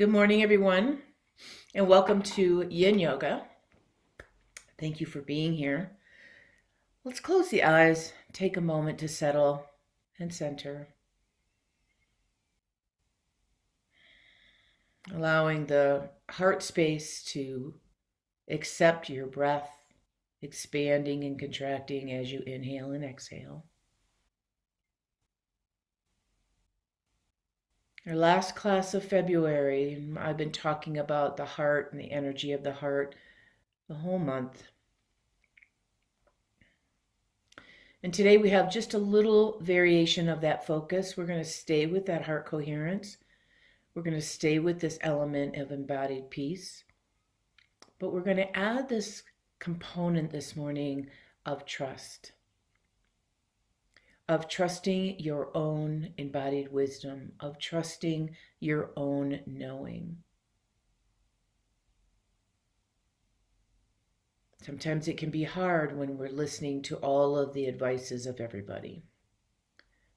Good morning, everyone, and welcome to Yin Yoga. Thank you for being here. Let's close the eyes, take a moment to settle and center, allowing the heart space to accept your breath, expanding and contracting as you inhale and exhale. Our last class of February, I've been talking about the heart and the energy of the heart the whole month. And today we have just a little variation of that focus. We're going to stay with that heart coherence. We're going to stay with this element of embodied peace. But we're going to add this component this morning of trust. Of trusting your own embodied wisdom. Of trusting your own knowing. Sometimes it can be hard when we're listening to all of the advices of everybody.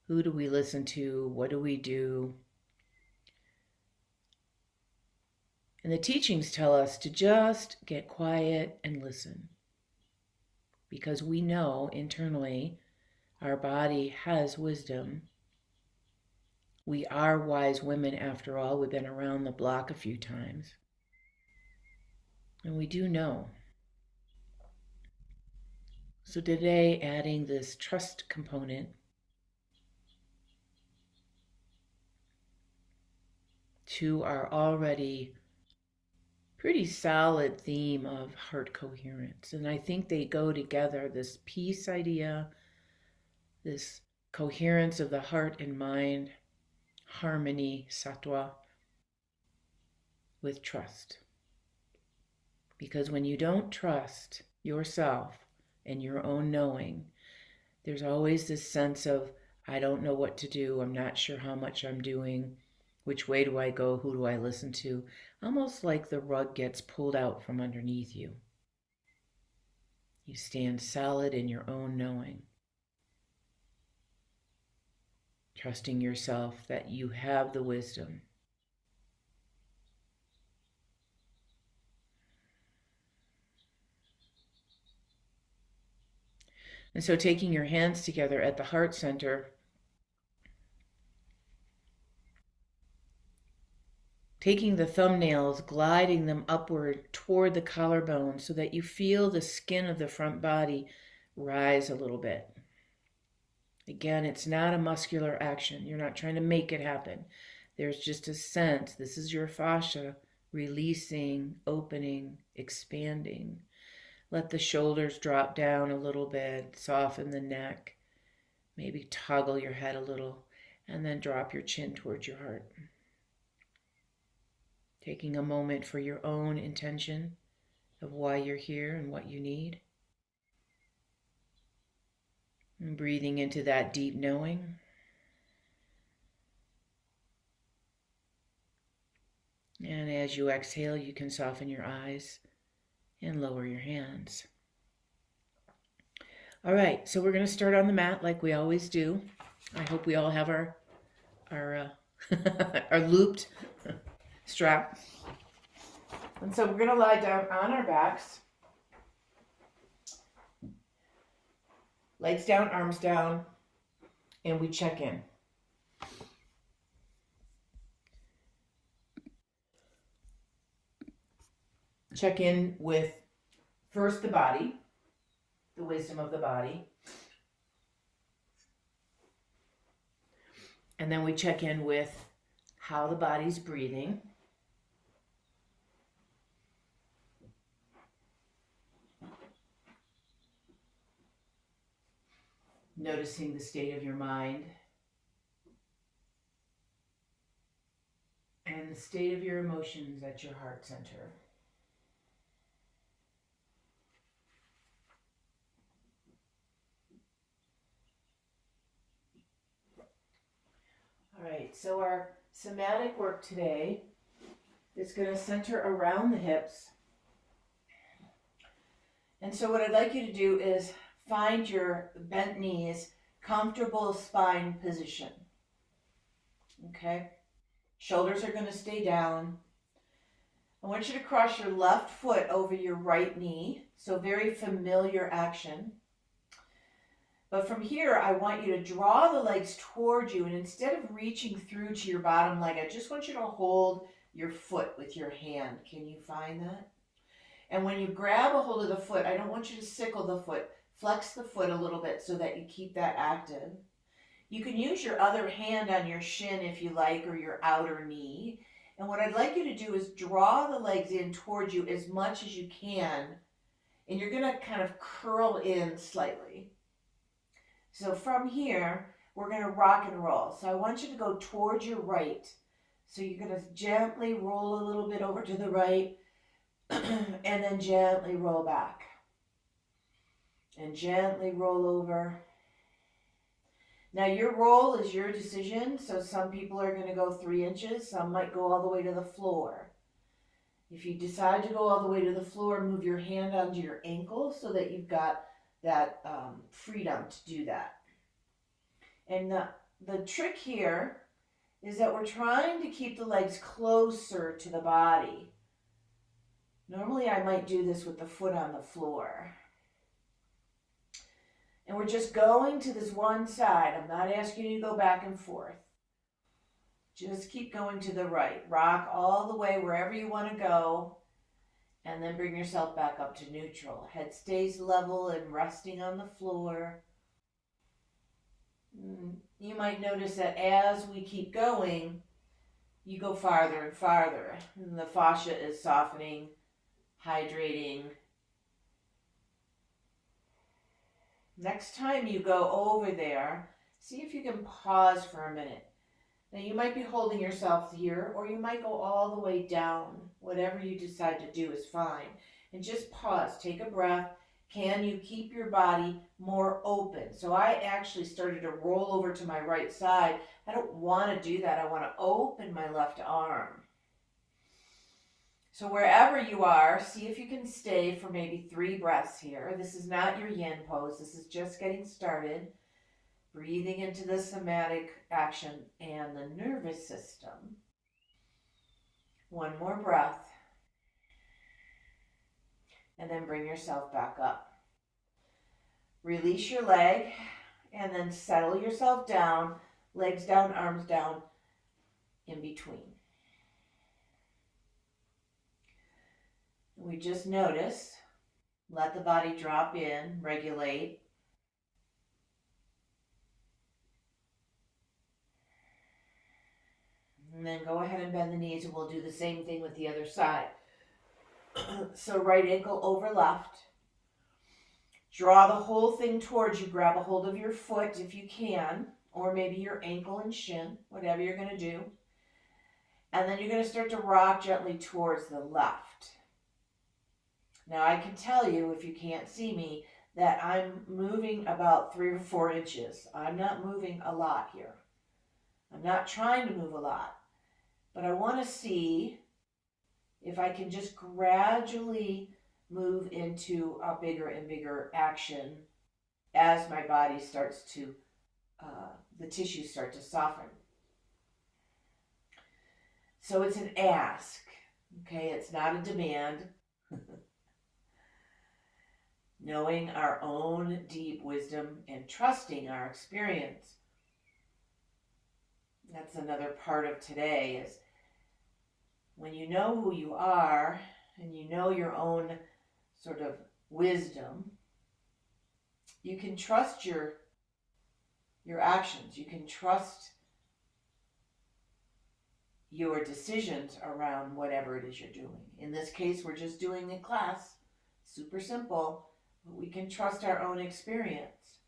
Who do we listen to? What do we do? And the teachings tell us to just get quiet and listen. Because we know internally our body has wisdom. We are wise women after all. We've been around the block a few times. And we do know. So today, adding this trust component to our already pretty solid theme of heart coherence. And I think they go together, this peace idea, this coherence of the heart and mind, harmony, sattva, with trust. Because when you don't trust yourself and your own knowing, there's always this sense of, I don't know what to do, I'm not sure how much I'm doing, which way do I go, who do I listen to? Almost like the rug gets pulled out from underneath you. You stand solid in your own knowing, trusting yourself that you have the wisdom. And so taking your hands together at the heart center, taking the thumbnails, gliding them upward toward the collarbone so that you feel the skin of the front body rise a little bit. Again, it's not a muscular action. You're not trying to make it happen. There's just a sense, this is your fascia, releasing, opening, expanding. Let the shoulders drop down a little bit, soften the neck, maybe toggle your head a little, and then drop your chin towards your heart. Taking a moment for your own intention of why you're here and what you need. And breathing into that deep knowing. And as you exhale, you can soften your eyes and lower your hands. All right, so we're going to start on the mat like we always do. I hope we all have our our looped strap. And so we're going to lie down on our backs. Legs down, arms down, and we check in. Check in with first the body, the wisdom of the body. And then we check in with how the body's breathing. Noticing the state of your mind and the state of your emotions at your heart center. All right, so our somatic work today is going to center around the hips. And so what I'd like you to do is find your bent knees, comfortable spine position. Okay? Shoulders are going to stay down. I want you to cross your left foot over your right knee. So very familiar action. But from here, I want you to draw the legs towards you, and instead of reaching through to your bottom leg, I just want you to hold your foot with your hand. Can you find that? And when you grab a hold of the foot, I don't want you to sickle the foot. Flex the foot a little bit so that you keep that active. You can use your other hand on your shin if you like, or your outer knee. And what I'd like you to do is draw the legs in towards you as much as you can. And you're going to kind of curl in slightly. So from here, we're going to rock and roll. So I want you to go towards your right. So you're going to gently roll a little bit over to the right and then gently roll back. And gently roll over. Now your roll is your decision. So some people are going to go 3 inches. Some might go all the way to the floor. If you decide to go all the way to the floor, move your hand onto your ankle so that you've got that freedom to do that. And the trick here is that we're trying to keep the legs closer to the body. Normally I might do this with the foot on the floor. And we're just going to this one side. I'm not asking you to go back and forth. Just keep going to the right. Rock all the way wherever you want to go. And then bring yourself back up to neutral. Head stays level and resting on the floor. You might notice that as we keep going, you go farther and farther. And the fascia is softening, hydrating. Next time you go over there, see if you can pause for a minute. Now you might be holding yourself here, or you might go all the way down. Whatever you decide to do is fine. And just pause, take a breath. Can you keep your body more open? So I actually started to roll over to my right side. I don't want to do that. I want to open my left arm. So wherever you are, see if you can stay for maybe 3 breaths here. This is not your yin pose. This is just getting started. Breathing into the somatic action and the nervous system. 1 more breath. And then bring yourself back up. Release your leg and then settle yourself down. Legs down, arms down, in between. We just notice. Let the body drop in, regulate. And then go ahead and bend the knees, and we'll do the same thing with the other side. So right ankle over left. Draw the whole thing towards you. Grab a hold of your foot if you can, or maybe your ankle and shin, whatever you're going to do. And then you're going to start to rock gently towards the left. Now I can tell you, if you can't see me, that I'm moving about 3 or 4 inches. I'm not moving a lot here. I'm not trying to move a lot. But I want to see if I can just gradually move into a bigger and bigger action as my body starts to, the tissues start to soften. So it's an ask, okay? It's not a demand. Knowing our own deep wisdom and trusting our experience. That's another part of today, is when you know who you are and you know your own sort of wisdom, you can trust your actions. You can trust your decisions around whatever it is you're doing. In this case, we're just doing a class, super simple, but we can trust our own experience.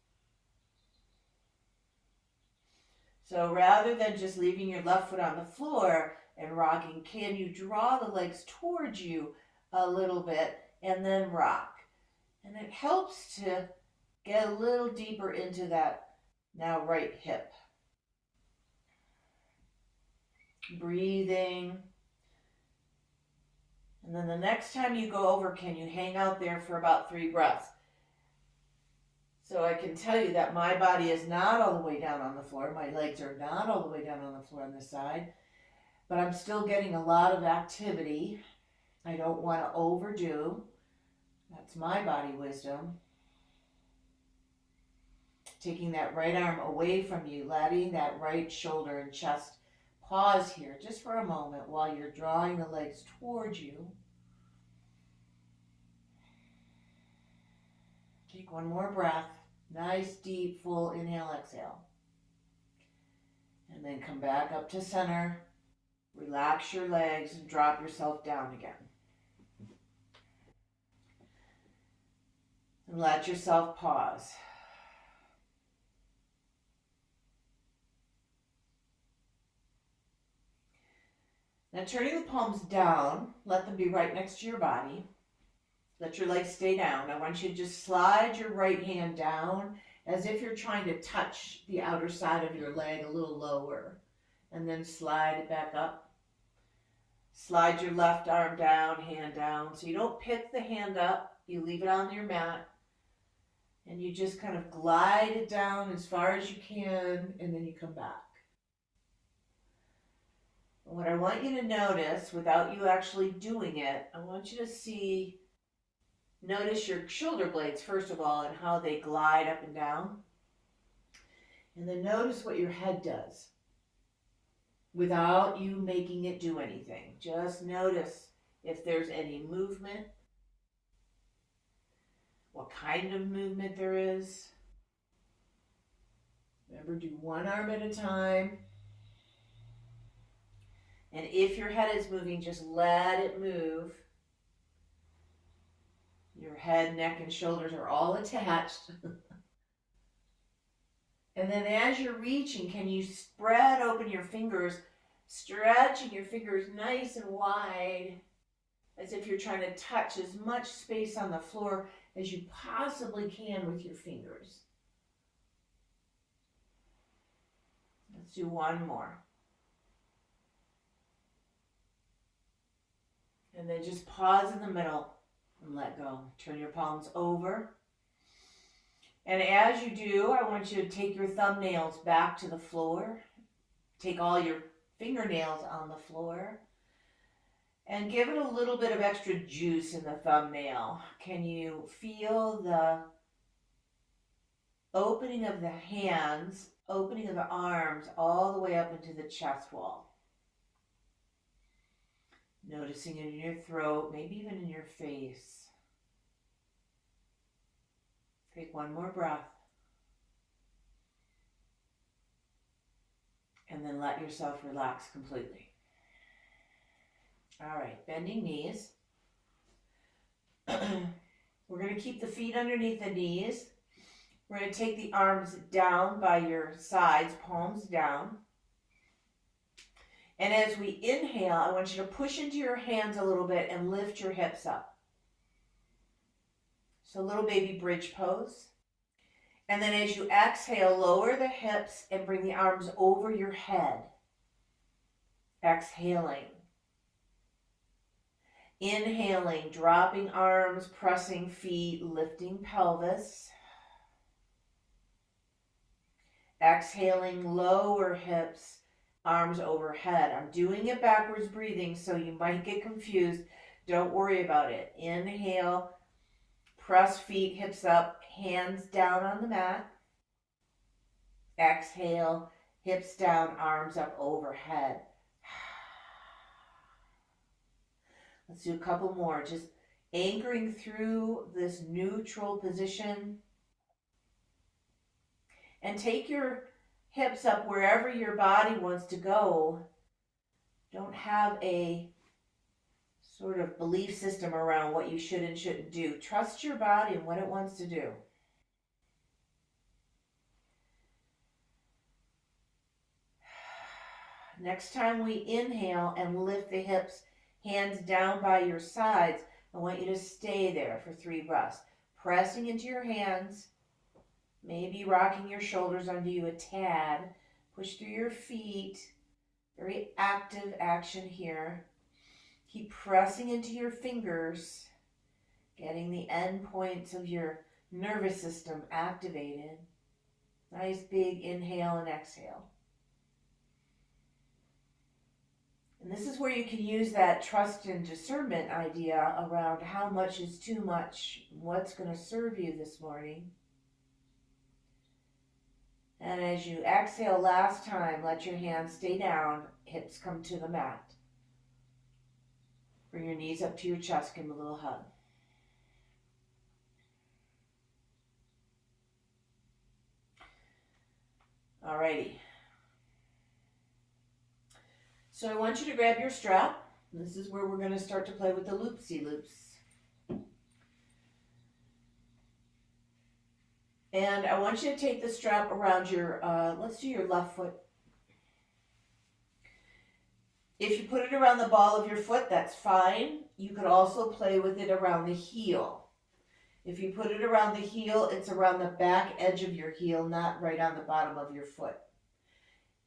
So rather than just leaving your left foot on the floor and rocking, can you draw the legs towards you a little bit and then rock? And it helps to get a little deeper into that now right hip. Breathing. And then the next time you go over, can you hang out there for about 3 breaths? So I can tell you that my body is not all the way down on the floor. My legs are not all the way down on the floor on this side. But I'm still getting a lot of activity. I don't want to overdo. That's my body wisdom. Taking that right arm away from you, letting that right shoulder and chest pause here just for a moment while you're drawing the legs towards you. Take one more breath. Nice, deep, full inhale, exhale. And then come back up to center. Relax your legs and drop yourself down again. And let yourself pause. Now turning the palms down, let them be right next to your body. Let your legs stay down. I want you to just slide your right hand down as if you're trying to touch the outer side of your leg a little lower. And then slide it back up. Slide your left arm down, hand down. So you don't pick the hand up, you leave it on your mat. And you just kind of glide it down as far as you can, and then you come back. And what I want you to notice, without you actually doing it, I want you to notice your shoulder blades, first of all, and how they glide up and down. And then notice what your head does without you making it do anything. Just notice if there's any movement, what kind of movement there is. Remember, do one arm at a time. And if your head is moving, just let it move. Your head, neck, and shoulders are all attached. And then as you're reaching, can you spread open your fingers, stretching your fingers nice and wide, as if you're trying to touch as much space on the floor as you possibly can with your fingers. Let's do one more. And then just pause in the middle and let go. Turn your palms over. And as you do, I want you to take your thumbnails back to the floor. Take all your fingernails on the floor. And give it a little bit of extra juice in the thumbnail. Can you feel the opening of the hands, opening of the arms, all the way up into the chest wall? Noticing it in your throat, maybe even in your face. Take one more breath. And then let yourself relax completely. All right, bending knees. We're going to keep the feet underneath the knees. We're going to take the arms down by your sides, palms down. And as we inhale, I want you to push into your hands a little bit and lift your hips up. So little baby bridge pose. And then as you exhale, lower the hips and bring the arms over your head. Exhaling. Inhaling, dropping arms, pressing feet, lifting pelvis. Exhaling, lower hips, arms overhead. I'm doing it backwards breathing, so you might get confused. Don't worry about it. Inhale, press feet, hips up, hands down on the mat. Exhale, hips down, arms up overhead. Let's do a couple more. Just anchoring through this neutral position. And take your hips up wherever your body wants to go. Don't have a sort of belief system around what you should and shouldn't do. Trust your body and what it wants to do. Next time we inhale and lift the hips, hands down by your sides, I want you to stay there for 3 breaths. Pressing into your hands, maybe rocking your shoulders under you a tad. Push through your feet. Very active action here. Keep pressing into your fingers, getting the end points of your nervous system activated. Nice big inhale and exhale. And this is where you can use that trust and discernment idea around how much is too much, what's going to serve you this morning. And as you exhale last time, let your hands stay down, hips come to the mat. Bring your knees up to your chest, give them a little hug. Alrighty. So I want you to grab your strap. This is where we're going to start to play with the loopsy-loops. And I want you to take the strap around your, let's do your left foot. If you put it around the ball of your foot, that's fine. You could also play with it around the heel. If you put it around the heel, it's around the back edge of your heel, not right on the bottom of your foot.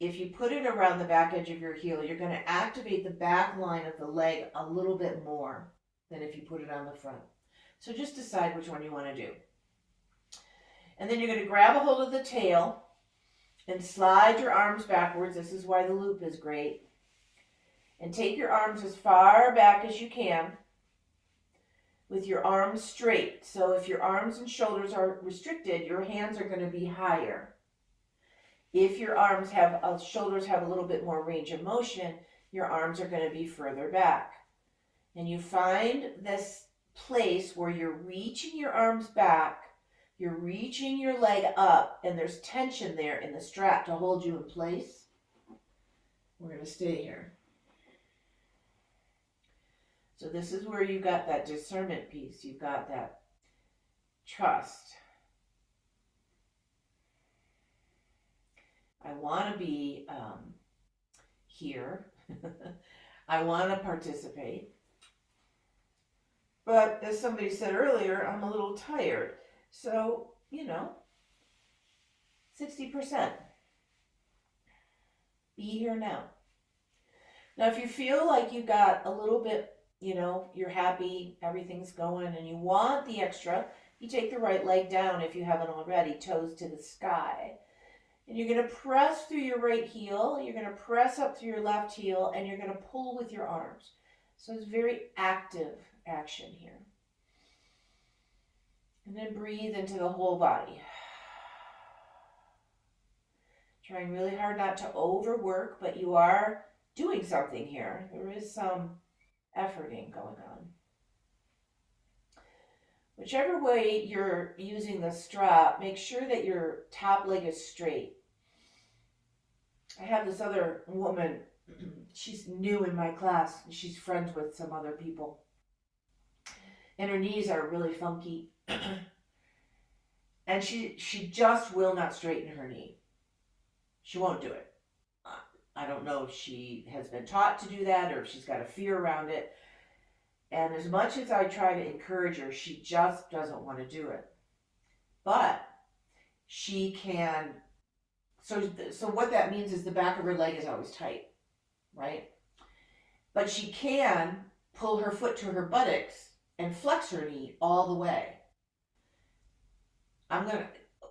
If you put it around the back edge of your heel, you're going to activate the back line of the leg a little bit more than if you put it on the front. So just decide which one you want to do. And then you're going to grab a hold of the tail and slide your arms backwards. This is why the loop is great. And take your arms as far back as you can with your arms straight. So if your arms and shoulders are restricted, your hands are going to be higher. If your arms have, shoulders have a little bit more range of motion, your arms are going to be further back. And you find this place where you're reaching your arms back, you're reaching your leg up, and there's tension there in the strap to hold you in place. We're going to stay here. So this is where you've got that discernment piece. You've got that trust. I want to be here. I want to participate. But as somebody said earlier, I'm a little tired. So, 60%. Be here now. Now, if you feel like you've got a little bit, you're happy, everything's going, and you want the extra, you take the right leg down if you haven't already, toes to the sky. And you're going to press through your right heel, you're going to press up through your left heel, and you're going to pull with your arms. So it's very active action here. And then breathe into the whole body. Trying really hard not to overwork, but you are doing something here. There is some efforting going on. Whichever way you're using the strap, make sure that your top leg is straight. I have this other woman, she's new in my class, she's friends with some other people. And her knees are really funky. And she just will not straighten her knee. She won't do it. I don't know if she has been taught to do that or if she's got a fear around it. And as much as I try to encourage her, she just doesn't want to do it. But she can, so what that means is the back of her leg is always tight, right? But she can pull her foot to her buttocks and flex her knee all the way.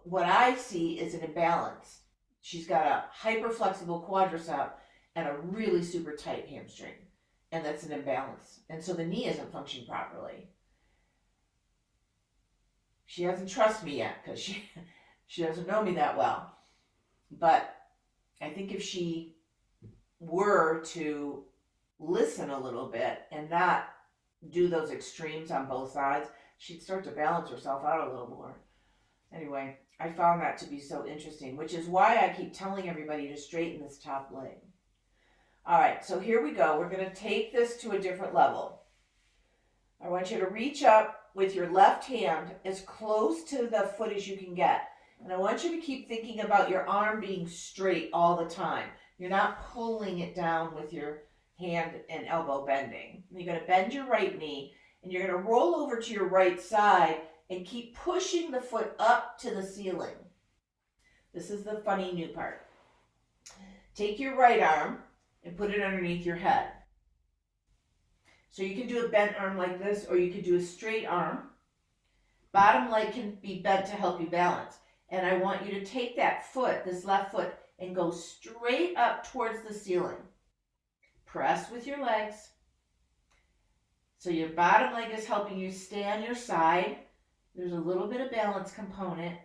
What I see is an imbalance. She's got a hyper flexible quadricep and a really super tight hamstring. And that's an imbalance. And so the knee isn't functioning properly. She doesn't trust me yet because she doesn't know me that well. But I think if she were to listen a little bit and not do those extremes on both sides, she'd start to balance herself out a little more. Anyway, I found that to be so interesting, which is why I keep telling everybody to straighten this top leg. All right, so here we go. We're going to take this to a different level. I want you to reach up with your left hand as close to the foot as you can get. And I want you to keep thinking about your arm being straight all the time. You're not pulling it down with your hand and elbow bending. You're going to bend your right knee, and you're going to roll over to your right side and keep pushing the foot up to the ceiling. This is the funny new part. Take your right arm and put it underneath your head. So you can do a bent arm like this, or you could do a straight arm. Bottom leg can be bent to help you balance. And I want you to take that foot, this left foot, and go straight up towards the ceiling. Press with your legs. So your bottom leg is helping you stay on your side. There's a little bit of balance component.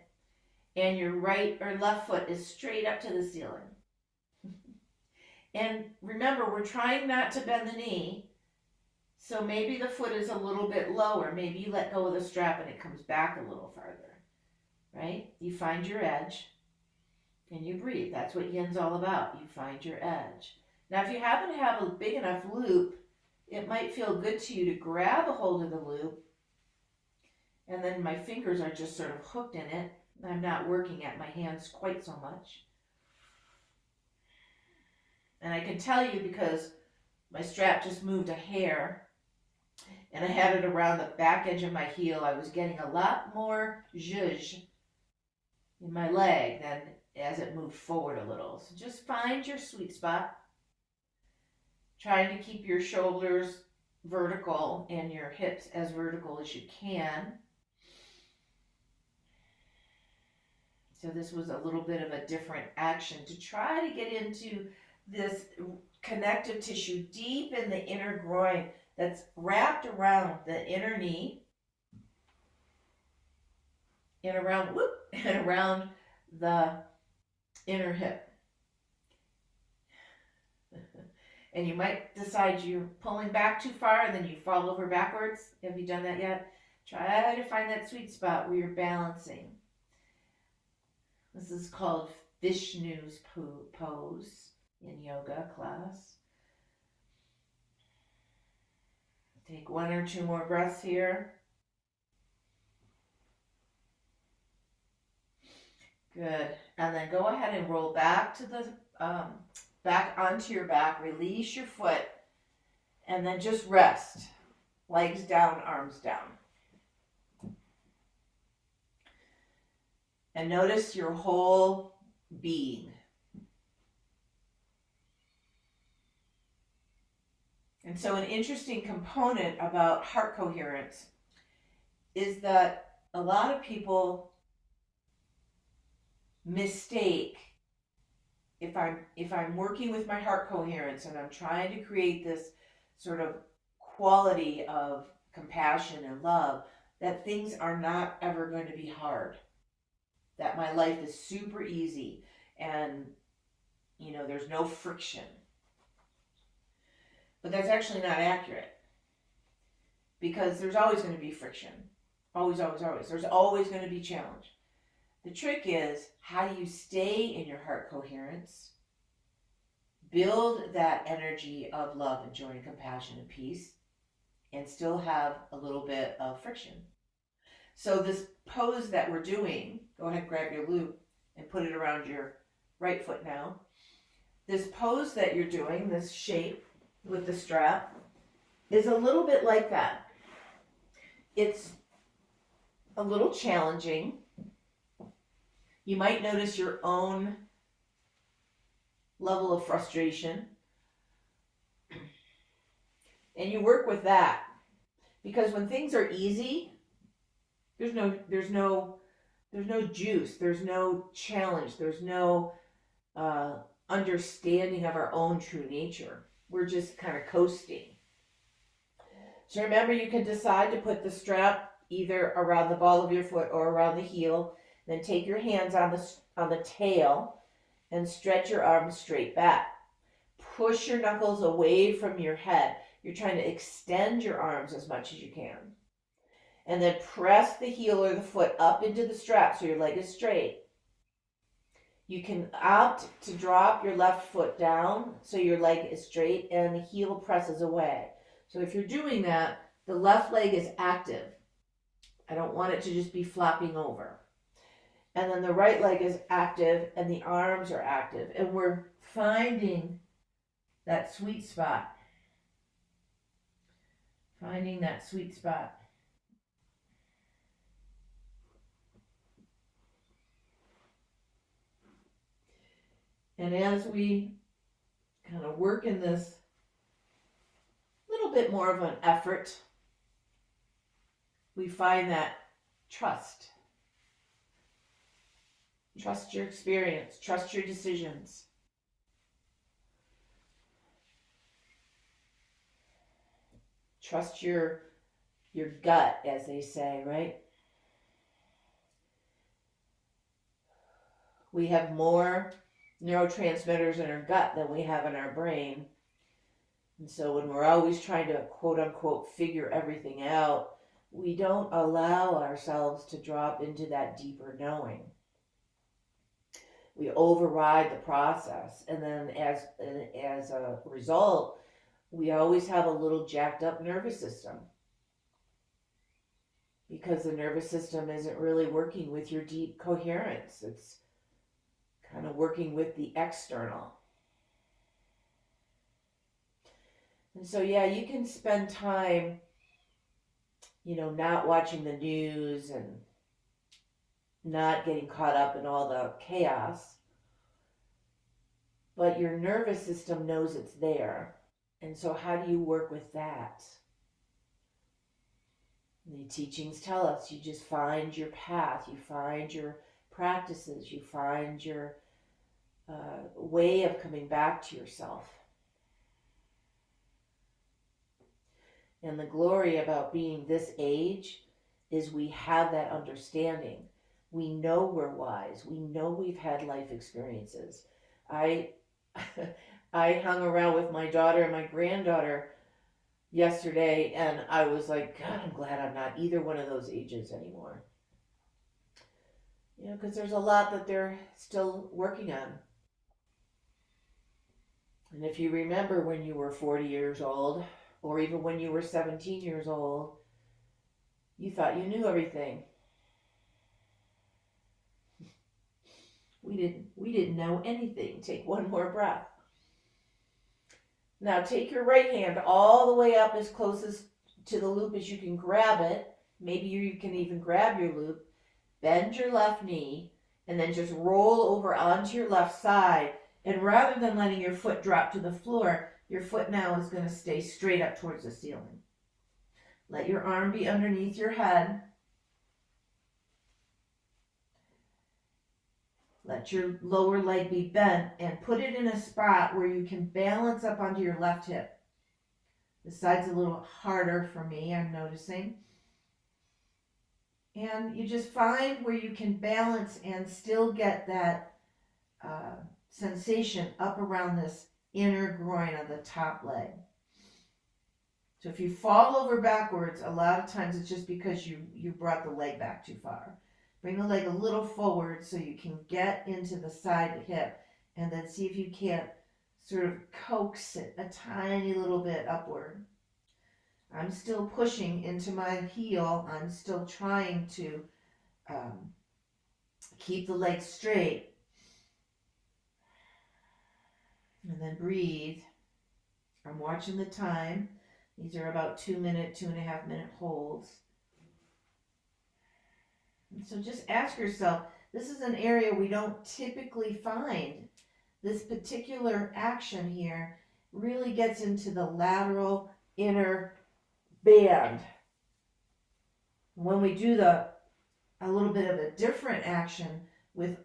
And your right or left foot is straight up to the ceiling. And remember, we're trying not to bend the knee. So maybe the foot is a little bit lower. Maybe you let go of the strap and it comes back a little farther, right? You find your edge and you breathe. That's what Yin's all about. You find your edge. Now, if you happen to have a big enough loop, it might feel good to you to grab a hold of the loop. And then my fingers are just sort of hooked in it. I'm not working at my hands quite so much. And I can tell you because my strap just moved a hair and I had it around the back edge of my heel. I was getting a lot more zhuzh in my leg than as it moved forward a little. So just find your sweet spot. Trying to keep your shoulders vertical and your hips as vertical as you can. So this was a little bit of a different action to try to get into this connective tissue deep in the inner groin that's wrapped around the inner knee and around the inner hip. And you might decide you're pulling back too far and then you fall over backwards. Have you done that yet? Try to find that sweet spot where you're balancing. This is called Vishnu's pose in yoga class. Take 1 or 2 more breaths here. Good. And then go ahead and roll back to the back onto your back. Release your foot, and then just rest. Legs down, arms down. And notice your whole being. And so an interesting component about heart coherence is that a lot of people mistake if I'm working with my heart coherence and I'm trying to create this sort of quality of compassion and love, that things are not ever going to be hard. That my life is super easy and, there's no friction. But that's actually not accurate because there's always going to be friction. Always, always, always. There's always going to be challenge. The trick is, how do you stay in your heart coherence, build that energy of love and joy and compassion and peace, and still have a little bit of friction? So this pose that we're doing, go ahead, grab your loop and put it around your right foot now. This pose that you're doing, this shape with the strap, is a little bit like that. It's a little challenging. You might notice your own level of frustration. And you work with that. Because when things are easy, there's no juice, there's no challenge, there's no understanding of our own true nature. We're just kind of coasting. So remember, you can decide to put the strap either around the ball of your foot or around the heel. Then take your hands on the tail and stretch your arms straight back. Push your knuckles away from your head. You're trying to extend your arms as much as you can. And then press the heel or the foot up into the strap so your leg is straight. You can opt to drop your left foot down so your leg is straight and the heel presses away. So if you're doing that, the left leg is active. I don't want it to just be flopping over. And then the right leg is active and the arms are active. And we're finding that sweet spot. Finding that sweet spot. And as we kind of work in this little bit more of an effort, we find that trust. Trust your experience. Trust your decisions. Trust your gut, as they say, right? We have more neurotransmitters in our gut than we have in our brain. And so when we're always trying to, quote unquote, figure everything out, we don't allow ourselves to drop into that deeper knowing. We override the process. And then as a result, we always have a little jacked up nervous system, because the nervous system isn't really working with your deep coherence. It's kind of working with the external. And so, yeah, you can spend time, not watching the news and not getting caught up in all the chaos, but your nervous system knows it's there. And so how do you work with that? The teachings tell us you just find your path, you find your practices, you find your way of coming back to yourself. And the glory about being this age is we have that understanding. We know we're wise. We know we've had life experiences. I hung around with my daughter and my granddaughter yesterday, and I was like, God, I'm glad I'm not either one of those ages anymore. Because there's a lot that they're still working on. And if you remember when you were 40 years old, or even when you were 17 years old, you thought you knew everything. We didn't know anything. Take one more breath. Now take your right hand all the way up as close as to the loop as you can grab it. Maybe you can even grab your loop. Bend your left knee and then just roll over onto your left side. And rather than letting your foot drop to the floor, your foot now is going to stay straight up towards the ceiling. Let your arm be underneath your head. Let your lower leg be bent and put it in a spot where you can balance up onto your left hip. This side's a little harder for me, I'm noticing. And you just find where you can balance and still get that sensation up around this inner groin of the top leg. So if you fall over backwards, a lot of times it's just because you brought the leg back too far. Bring the leg a little forward so you can get into the side hip, and then see if you can't sort of coax it a tiny little bit upward. I'm still pushing into my heel. I'm still trying to keep the leg straight. And then breathe. I'm watching the time. These are about 2-minute, 2.5-minute holds. And so just ask yourself, this is an area we don't typically find. This particular action here really gets into the lateral inner band. When we do a little bit of a different action with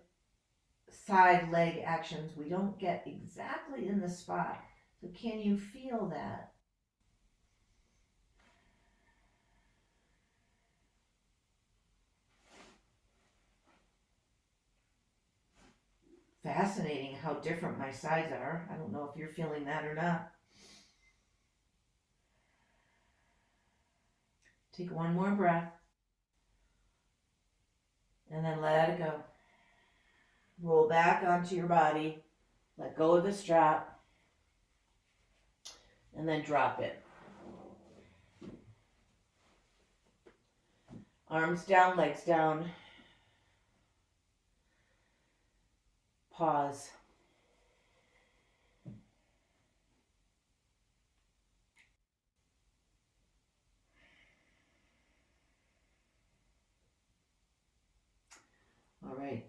side leg actions, we don't get exactly in the spot. So can you feel that? Fascinating how different my sides are. I don't know if you're feeling that or not. Take one more breath. And then let it go. Roll back onto your body. Let go of the strap. And then drop it. Arms down, legs down. Pause. All right.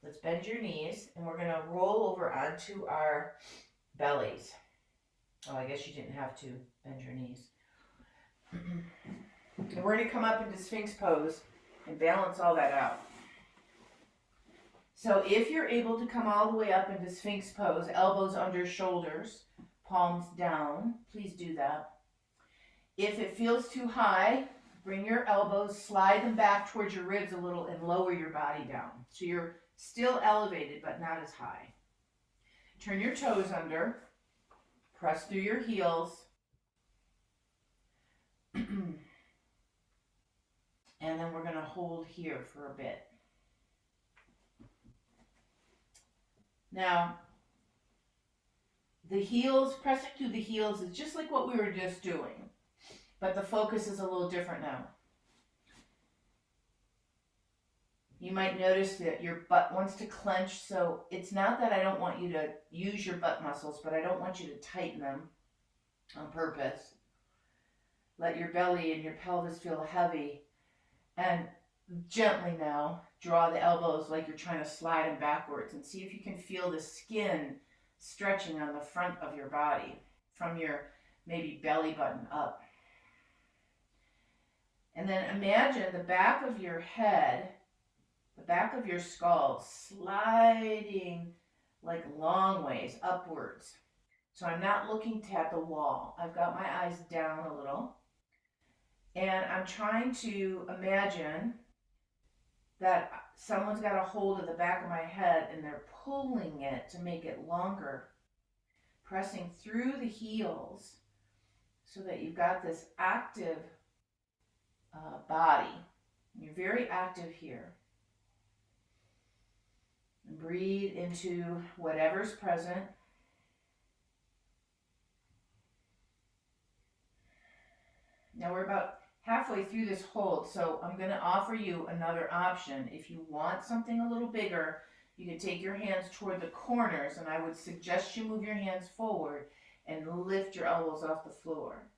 Let's bend your knees, and we're going to roll over onto our bellies. Oh, I guess you didn't have to bend your knees. And we're going to come up into Sphinx pose and balance all that out. So if you're able to come all the way up into Sphinx pose, elbows under shoulders, palms down, please do that. If it feels too high, bring your elbows, slide them back towards your ribs a little, and lower your body down. So you're still elevated, but not as high. Turn your toes under, press through your heels, and then we're going to hold here for a bit. Now, the heels, pressing through the heels is just like what we were just doing, but the focus is a little different now. You might notice that your butt wants to clench, so it's not that I don't want you to use your butt muscles, but I don't want you to tighten them on purpose. Let your belly and your pelvis feel heavy, and gently now draw the elbows like you're trying to slide them backwards, and see if you can feel the skin stretching on the front of your body from your maybe belly button up. And then imagine the back of your head, the back of your skull sliding like long ways upwards. So I'm not looking at the wall. I've got my eyes down a little. And I'm trying to imagine that someone's got a hold of the back of my head and they're pulling it to make it longer, pressing through the heels so that you've got this active body. You're very active here. And breathe into whatever's present. Now we're about halfway through this hold, so I'm going to offer you another option. If you want something a little bigger, you can take your hands toward the corners, and I would suggest you move your hands forward and lift your elbows off the floor.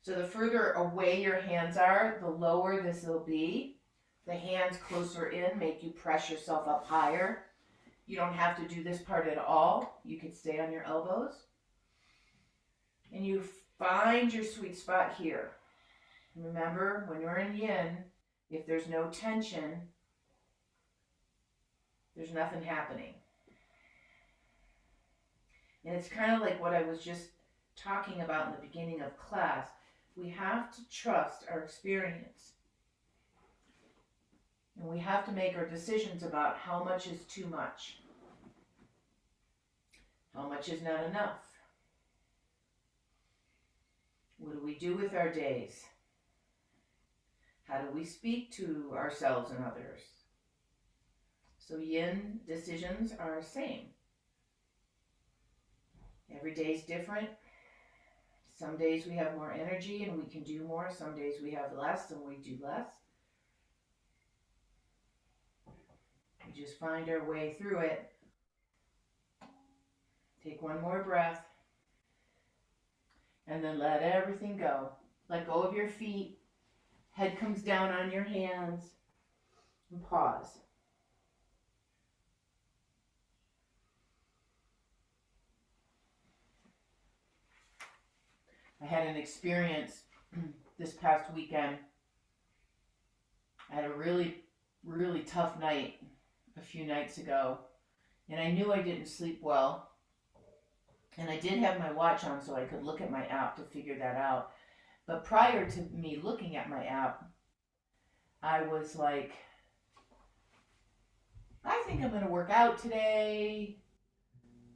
So the further away your hands are, the lower this will be. The hands closer in make you press yourself up higher. You don't have to do this part at all. You can stay on your elbows. And you find your sweet spot here. Remember, when you're in yin, if there's no tension, there's nothing happening. And it's kind of like what I was just talking about in the beginning of class. We have to trust our experience. And we have to make our decisions about how much is too much. How much is not enough. What do we do with our days? How do we speak to ourselves and others? So yin decisions are the same. Every day is different. Some days we have more energy and we can do more. Some days we have less and we do less. We just find our way through it. Take one more breath. And then let everything go. Let go of your feet. Head comes down on your hands. And pause. I had an experience this past weekend. I had a really, really tough night a few nights ago. And I knew I didn't sleep well. And I did have my watch on so I could look at my app to figure that out. But prior to me looking at my app, I was like, I think I'm going to work out today.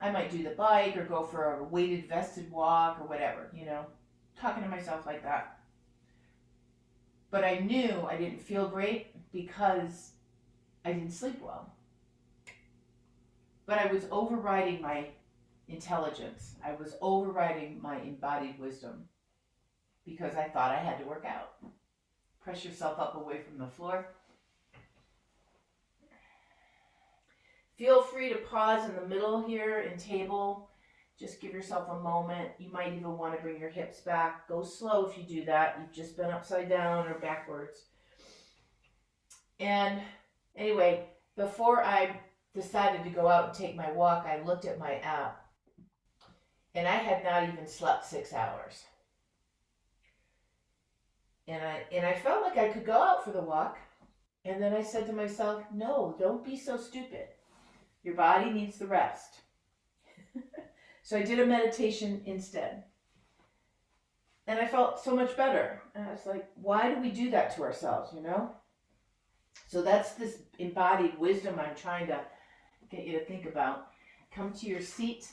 I might do the bike or go for a weighted vested walk or whatever, you know, talking to myself like that. But I knew I didn't feel great because I didn't sleep well. But I was overriding my intelligence. I was overriding my embodied wisdom because I thought I had to work out. Press yourself up away from the floor. Feel free to pause in the middle here in table. Just give yourself a moment. You might even want to bring your hips back. Go slow if you do that. You've just been upside down or backwards. And anyway, before I decided to go out and take my walk, I looked at my app. And I had not even slept 6 hours. And I felt like I could go out for the walk. And then I said to myself, no, don't be so stupid. Your body needs the rest. So I did a meditation instead. And I felt so much better. And I was like, why do we do that to ourselves, you know? So that's this embodied wisdom I'm trying to get you to think about. Come to your seat.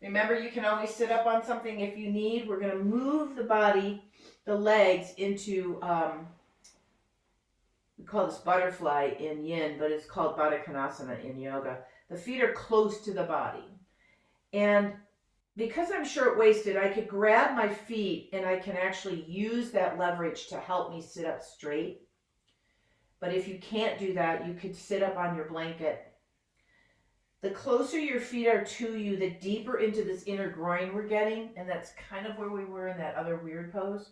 Remember, you can always sit up on something if you need. We're going to move the body, the legs into, we call this butterfly in yin, but it's called Baddha Konasana in yoga. The feet are close to the body. And because I'm short-waisted, I could grab my feet and I can actually use that leverage to help me sit up straight. But if you can't do that, you could sit up on your blanket. The closer your feet are to you, the deeper into this inner groin we're getting, and that's kind of where we were in that other weird pose.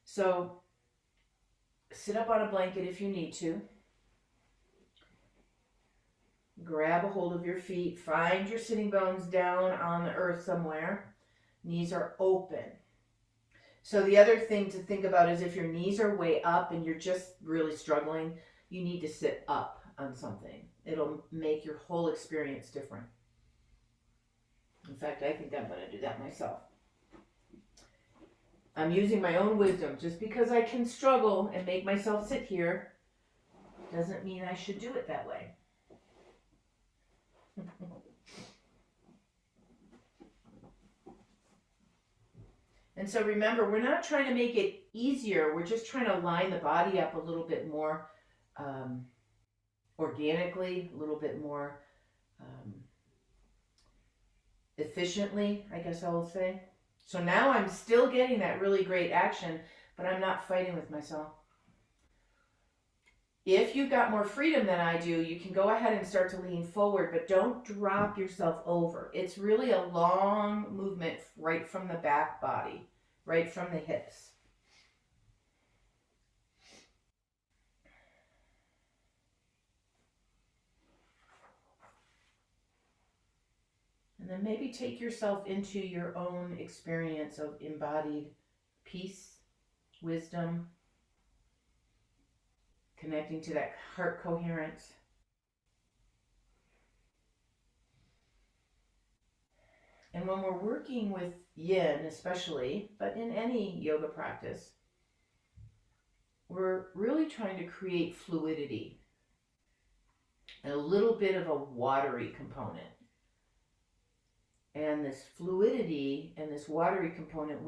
So sit up on a blanket if you need to. Grab a hold of your feet. Find your sitting bones down on the earth somewhere. Knees are open. So the other thing to think about is if your knees are way up and you're just really struggling, you need to sit up on something. It'll make your whole experience different. In fact, I think I'm going to do that myself. I'm using my own wisdom. Just because I can struggle and make myself sit here doesn't mean I should do it that way. And so remember, we're not trying to make it easier. We're just trying to line the body up a little bit more organically, a little bit more efficiently, I guess I will say. So now I'm still getting that really great action, but I'm not fighting with myself. If you've got more freedom than I do, you can go ahead and start to lean forward, but don't drop yourself over. It's really a long movement right from the back body, right from the hips. And then maybe take yourself into your own experience of embodied peace, wisdom, connecting to that heart coherence. And when we're working with yin especially, but in any yoga practice, we're really trying to create fluidity and a little bit of a watery component. And this fluidity and this watery component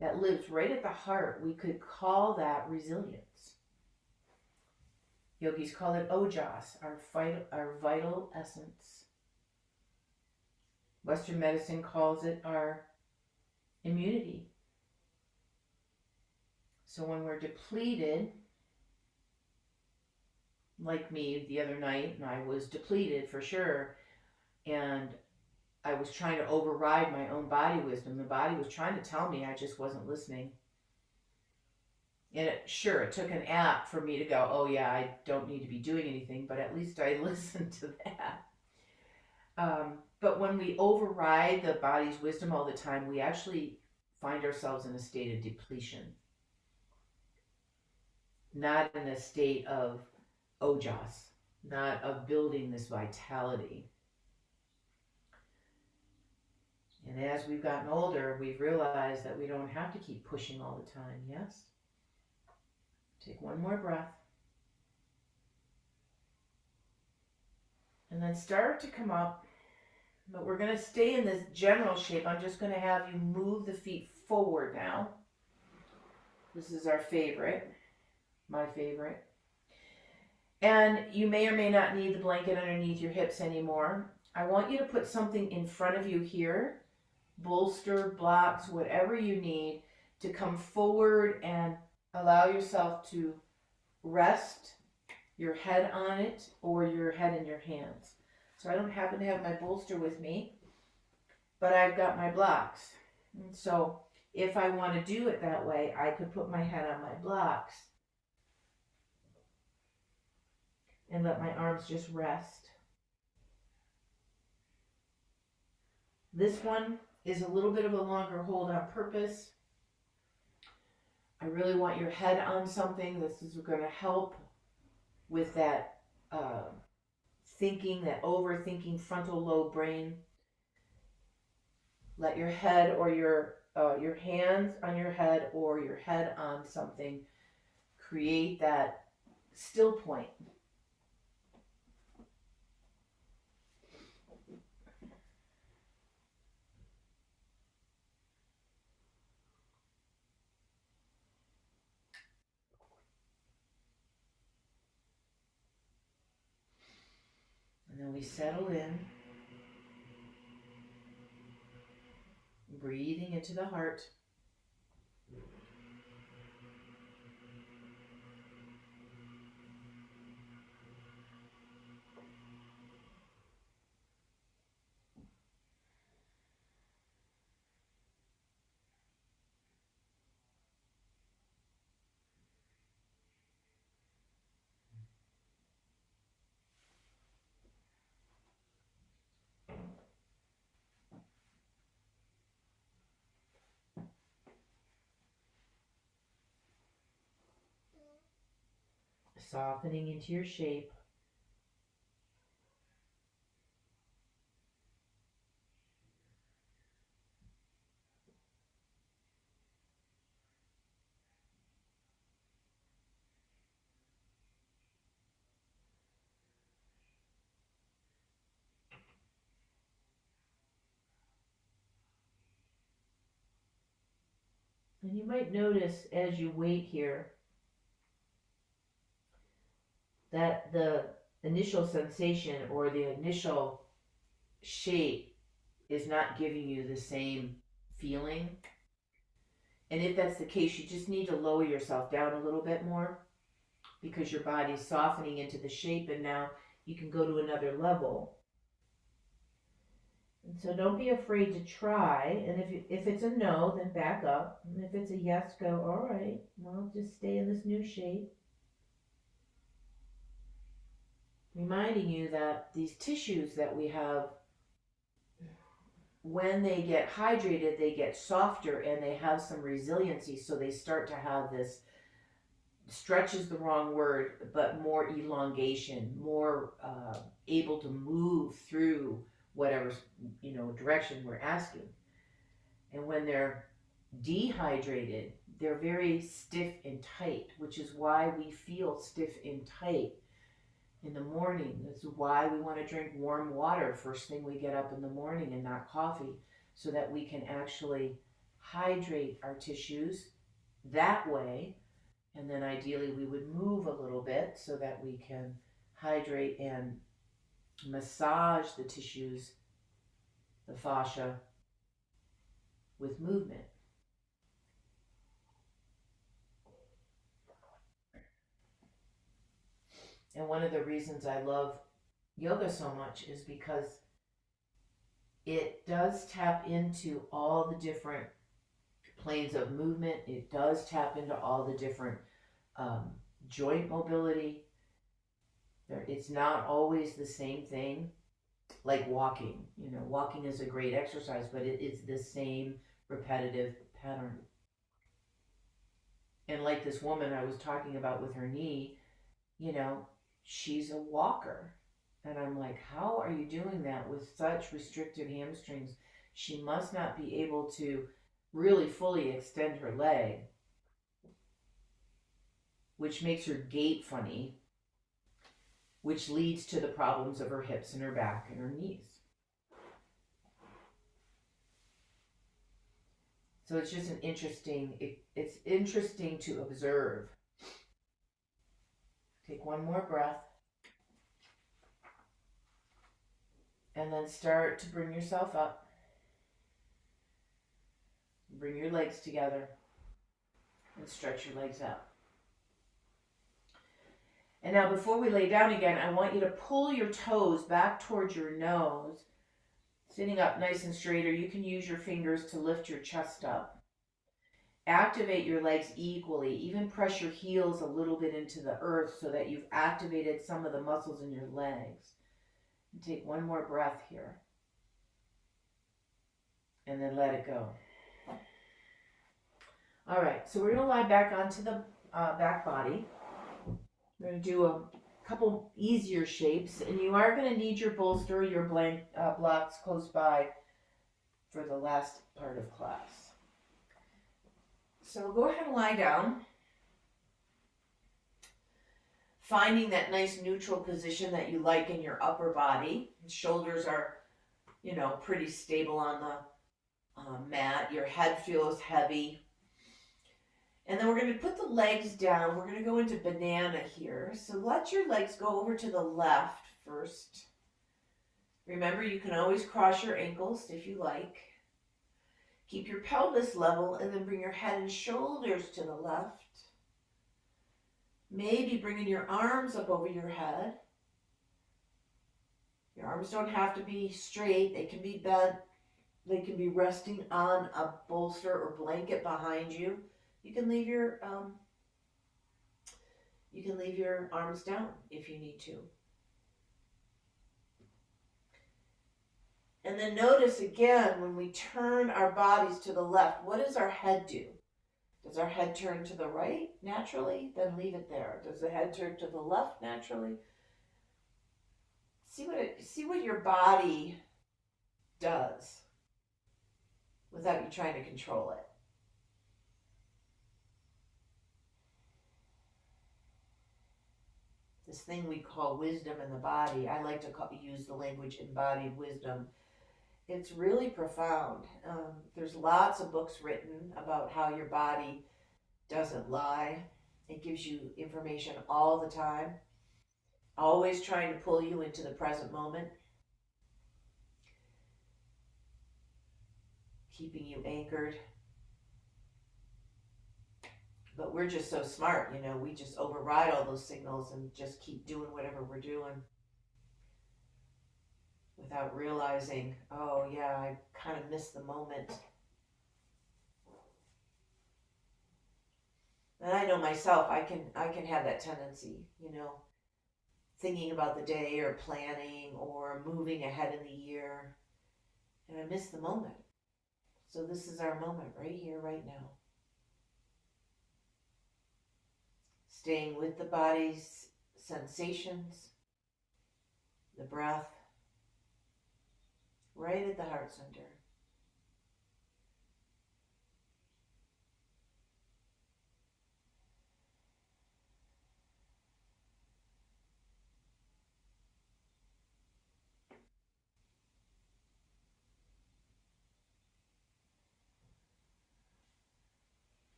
that lives right at the heart, we could call that resilience. Yogis call it ojas, our vital essence. Western medicine calls it our immunity. So when we're depleted, like me the other night, and I was depleted for sure, and I was trying to override my own body wisdom. The body was trying to tell me, I just wasn't listening. And it took an app for me to go, oh yeah, I don't need to be doing anything, but at least I listened to that. But when we override the body's wisdom all the time, we actually find ourselves in a state of depletion. Not in a state of ojas, not of building this vitality. And as we've gotten older, we've realized that we don't have to keep pushing all the time, yes? Take one more breath. And then start to come up. But we're going to stay in this general shape. I'm just going to have you move the feet forward now. This is our favorite, my favorite. And you may or may not need the blanket underneath your hips anymore. I want you to put something in front of you here, bolster, blocks, whatever you need to come forward and allow yourself to rest your head on it or your head in your hands. So I don't happen to have my bolster with me, but I've got my blocks. And so if I want to do it that way, I could put my head on my blocks and let my arms just rest. This one is a little bit of a longer hold on purpose. I really want your head on something. This is going to help with that thinking, that overthinking frontal lobe brain. Let your head or your hands on your head or your head on something create that still point. And then we settle in, breathing into the heart. Softening into your shape. And you might notice as you wait here that the initial sensation or the initial shape is not giving you the same feeling. And if that's the case, you just need to lower yourself down a little bit more because your body's softening into the shape, and now you can go to another level. And so don't be afraid to try. And if it's a no, then back up. And if it's a yes, go, all right, well, just stay in this new shape. Reminding you that these tissues that we have, when they get hydrated, they get softer and they have some resiliency. So they start to have this, stretch is the wrong word, but more elongation, more able to move through whatever direction we're asking. And when they're dehydrated, they're very stiff and tight, which is why we feel stiff and tight in the morning. That's why we want to drink warm water first thing we get up in the morning and not coffee, so that we can actually hydrate our tissues that way. And then ideally we would move a little bit so that we can hydrate and massage the tissues, the fascia, with movement. And one of the reasons I love yoga so much is because it does tap into all the different planes of movement. It does tap into all the different joint mobility. It's not always the same thing, like walking. Walking is a great exercise, but it is the same repetitive pattern. And like this woman I was talking about with her knee, she's a walker. And I'm like, how are you doing that with such restricted hamstrings? She must not be able to really fully extend her leg, which makes her gait funny, which leads to the problems of her hips and her back and her knees. So it's just it's interesting to observe. Take one more breath. And then start to bring yourself up. Bring your legs together and stretch your legs out. And now before we lay down again, I want you to pull your toes back towards your nose, sitting up nice and straight, or you can use your fingers to lift your chest up. Activate your legs equally. Even press your heels a little bit into the earth so that you've activated some of the muscles in your legs. And take one more breath here. And then let it go. All right, so we're going to lie back onto the back body. We're going to do a couple easier shapes, and you are going to need your bolster, your blocks close by for the last part of class. So go ahead and lie down, finding that nice neutral position that you like in your upper body. The shoulders are, pretty stable on the mat. Your head feels heavy. And then we're going to put the legs down. We're going to go into banana here. So let your legs go over to the left first. Remember, you can always cross your ankles if you like. Keep your pelvis level and then bring your head and shoulders to the left. Maybe bringing your arms up over your head. Your arms don't have to be straight. They can be bent. They can be resting on a bolster or blanket behind you. You can leave your arms down if you need to. And then notice again, when we turn our bodies to the left, what does our head do? Does our head turn to the right naturally? Then leave it there. Does the head turn to the left naturally? See what your body does without you trying to control it. This thing we call wisdom in the body, I like to use the language embodied wisdom. It's really profound. There's lots of books written about how your body doesn't lie. It gives you information all the time, always trying to pull you into the present moment, keeping you anchored. But we're just so smart, we just override all those signals and just keep doing whatever we're doing without realizing, oh yeah, I kind of missed the moment. And I know myself, I can have that tendency, thinking about the day or planning or moving ahead in the year, and I miss the moment. So this is our moment right here, right now. Staying with the body's sensations, the breath, right at the heart center.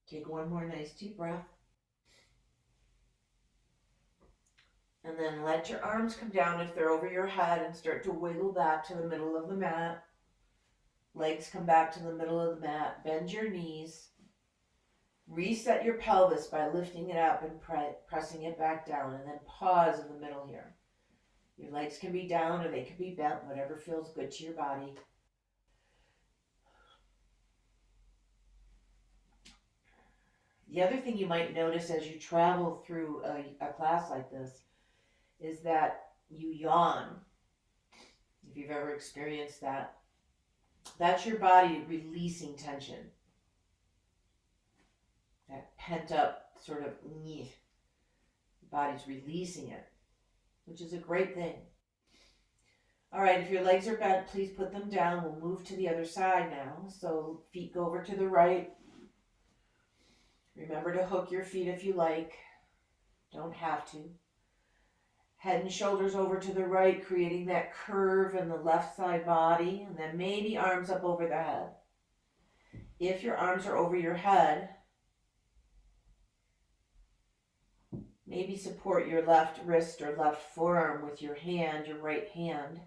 Take one more nice deep breath. And then let your arms come down if they're over your head and start to wiggle back to the middle of the mat. Legs come back to the middle of the mat. Bend your knees. Reset your pelvis by lifting it up and pressing it back down. And then pause in the middle here. Your legs can be down or they can be bent, whatever feels good to your body. The other thing you might notice as you travel through a class like this is that you yawn. If you've ever experienced that, that's your body releasing tension. That pent up sort of, the body's releasing it, which is a great thing. All right, if your legs are bent, please put them down. We'll move to the other side now. So feet go over to the right. Remember to hook your feet if you like. Don't have to. Head and shoulders over to the right, creating that curve in the left side body, and then maybe arms up over the head. If your arms are over your head, maybe support your left wrist or left forearm with your hand, your right hand.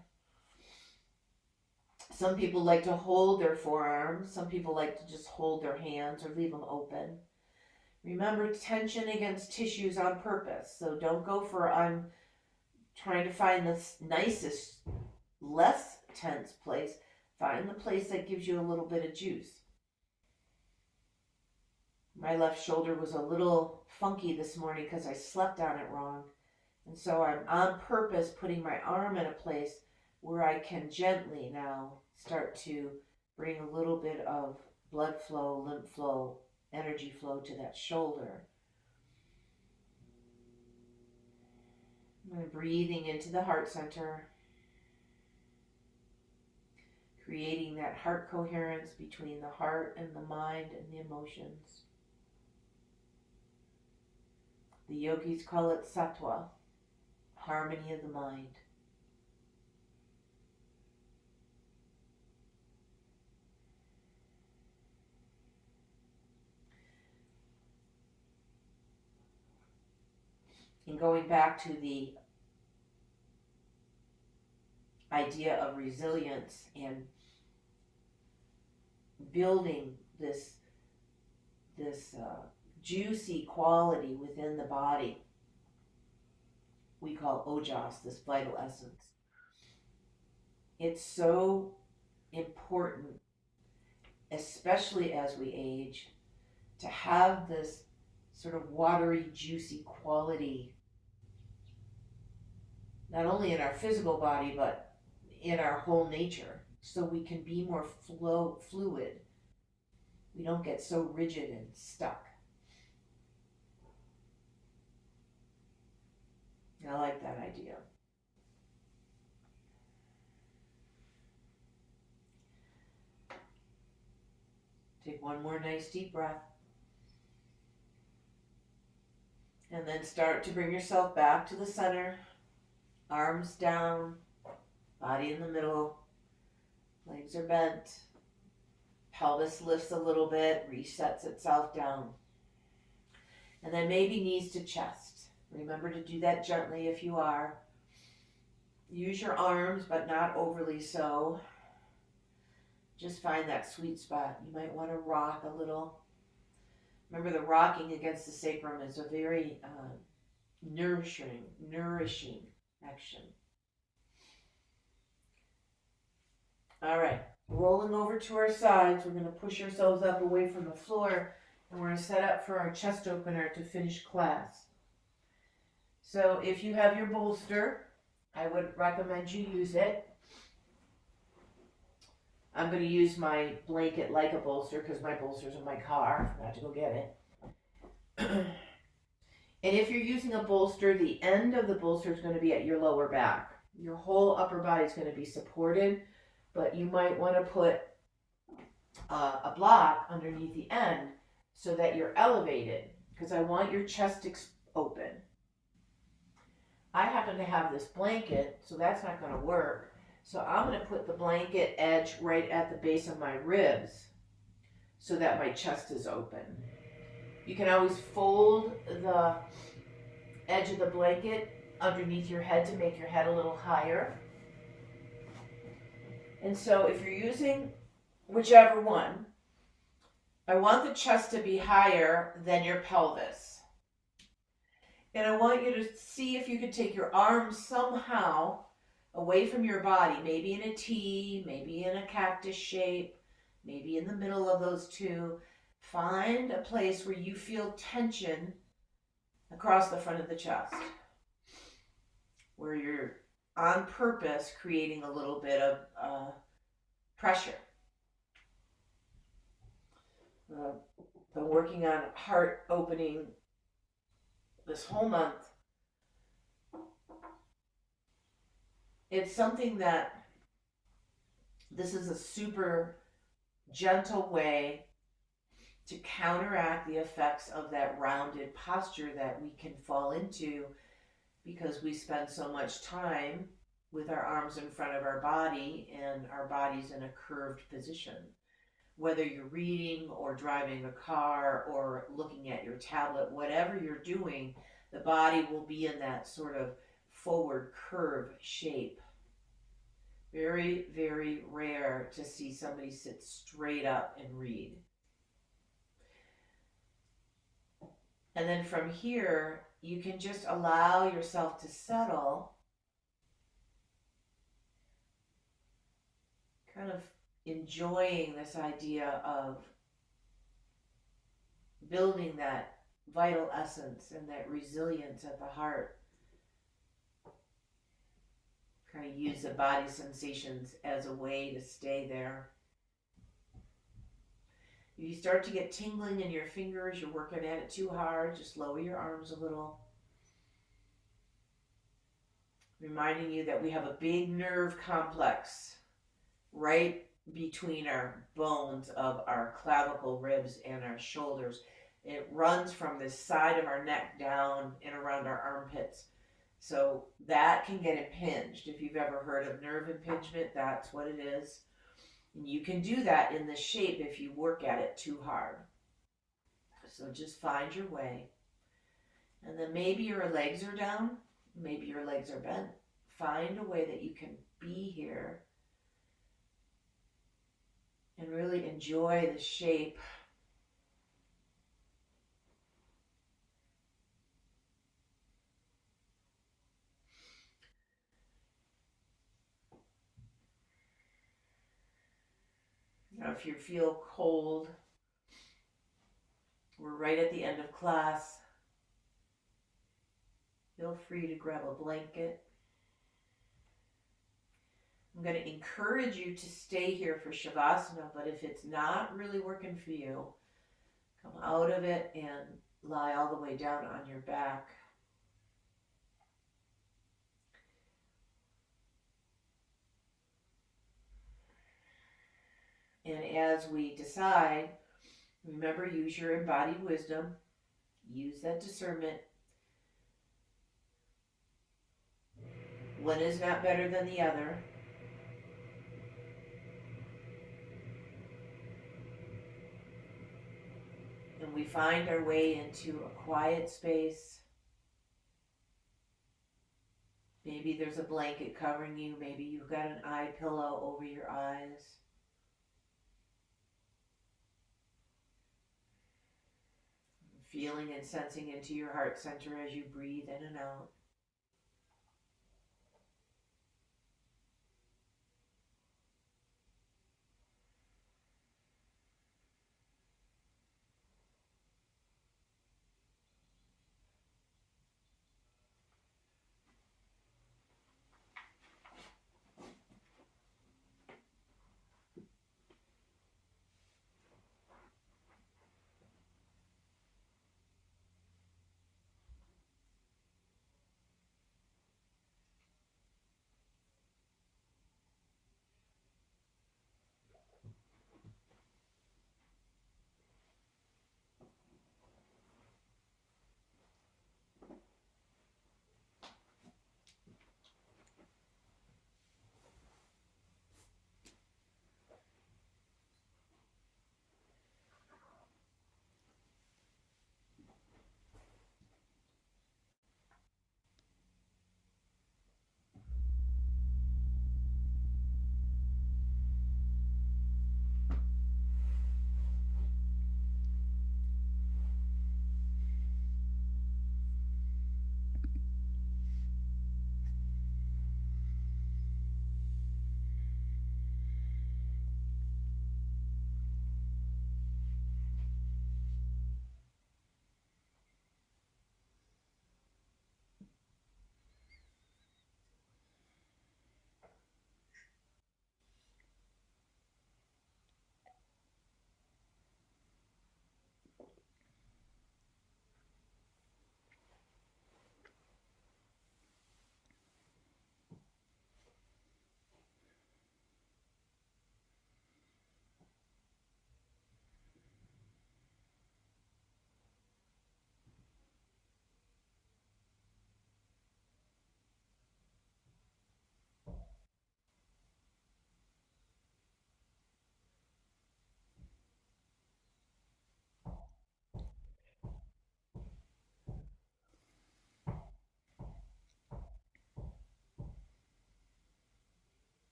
Some people like to hold their forearms. Some people like to just hold their hands or leave them open. Remember, tension against tissues on purpose. So don't go for, I'm trying to find the nicest, less tense place. Find the place that gives you a little bit of juice. My left shoulder was a little funky this morning because I slept on it wrong. And so I'm on purpose putting my arm in a place where I can gently now start to bring a little bit of blood flow, lymph flow energy flow to that shoulder. And breathing into the heart center, creating that heart coherence between the heart and the mind and the emotions. The yogis call it sattva, harmony of the mind. And going back to the idea of resilience and building this juicy quality within the body, we call ojas, this vital essence. It's so important, especially as we age, to have this sort of watery, juicy quality, not only in our physical body, but in our whole nature, so we can be more fluid. We don't get so rigid and stuck. I like that idea. Take one more nice deep breath. And then start to bring yourself back to the center. Arms down, body in the middle, legs are bent, pelvis lifts a little bit, resets itself down. And then maybe knees to chest. Remember to do that gently if you are. Use your arms, but not overly so. Just find that sweet spot. You might want to rock a little. Remember, the rocking against the sacrum is a very nourishing action. All right, rolling over to our sides, we're going to push ourselves up away from the floor, and we're going to set up for our chest opener to finish class. So if you have your bolster, I would recommend you use it. I'm going to use my blanket like a bolster because my bolster's in my car. I forgot to go get it. And if you're using a bolster, the end of the bolster is going to be at your lower back. Your whole upper body is going to be supported, but you might want to put a block underneath the end so that you're elevated, because I want your chest open. I happen to have this blanket, so that's not going to work. So I'm going to put the blanket edge right at the base of my ribs so that my chest is open. You can always fold the edge of the blanket underneath your head to make your head a little higher. And so if you're using whichever one, I want the chest to be higher than your pelvis. And I want you to see if you could take your arms somehow away from your body, maybe in a T, maybe in a cactus shape, maybe in the middle of those two. Find a place where you feel tension across the front of the chest, where you're on purpose creating a little bit of pressure. Been working on heart opening this whole month. It's something that this is a super gentle way to counteract the effects of that rounded posture that we can fall into because we spend so much time with our arms in front of our body and our body's in a curved position. Whether you're reading or driving a car or looking at your tablet, whatever you're doing, the body will be in that sort of forward curve shape. Very, very rare to see somebody sit straight up and read. And then from here, you can just allow yourself to settle, kind of enjoying this idea of building that vital essence and that resilience at the heart. Kind of use the body sensations as a way to stay there. If you start to get tingling in your fingers, you're working at it too hard, just lower your arms a little. Reminding you that we have a big nerve complex right between our bones of our clavicle ribs and our shoulders. It runs from the side of our neck down and around our armpits. So that can get impinged. If you've ever heard of nerve impingement, that's what it is. And you can do that in this shape if you work at it too hard. So just find your way. And then maybe your legs are down, maybe your legs are bent. Find a way that you can be here and really enjoy the shape. Now, if you feel cold, we're right at the end of class. Feel free to grab a blanket. I'm going to encourage you to stay here for Shavasana, but if it's not really working for you, come out of it and lie all the way down on your back. And as we decide, remember, use your embodied wisdom. Use that discernment. One is not better than the other. And we find our way into a quiet space. Maybe there's a blanket covering you. Maybe you've got an eye pillow over your eyes. Feeling and sensing into your heart center as you breathe in and out.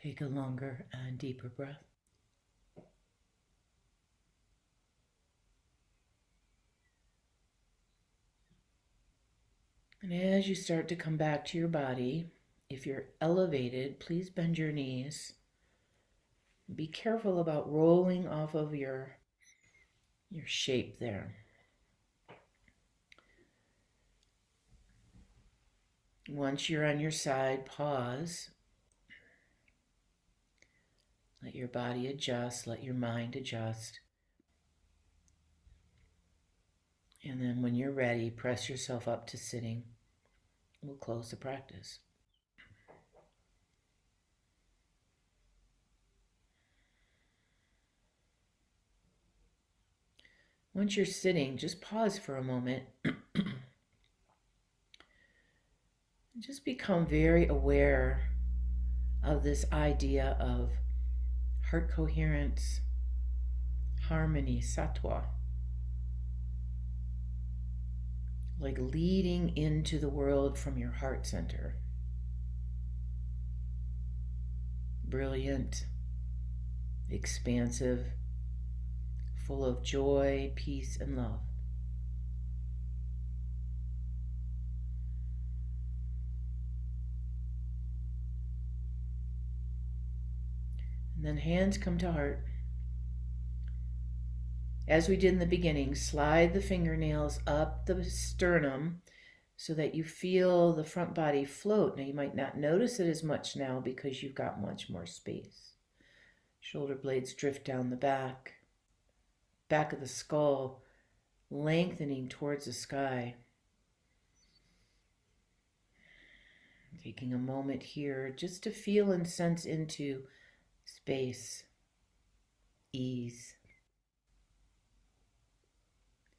Take a longer and deeper breath. And as you start to come back to your body, if you're elevated, please bend your knees. Be careful about rolling off of your shape there. Once you're on your side, pause. Let your body adjust, let your mind adjust. And then when you're ready, press yourself up to sitting. We'll close the practice. Once you're sitting, just pause for a moment. Just become very aware of this idea of heart coherence, harmony, sattva. Like leading into the world from your heart center. Brilliant, expansive, full of joy, peace, and love. And then hands come to heart. As we did in the beginning, slide the fingernails up the sternum so that you feel the front body float. Now you might not notice it as much now because you've got much more space. Shoulder blades drift down the back of the skull, lengthening towards the sky. Taking a moment here just to feel and sense into space, ease,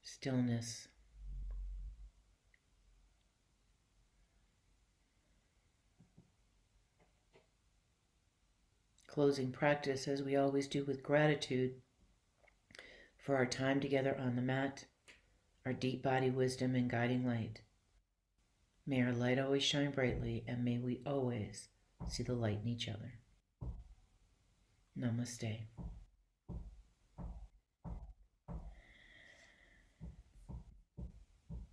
stillness. Closing practice, as we always do, with gratitude for our time together on the mat, our deep body wisdom and guiding light. May our light always shine brightly, and may we always see the light in each other. Namaste.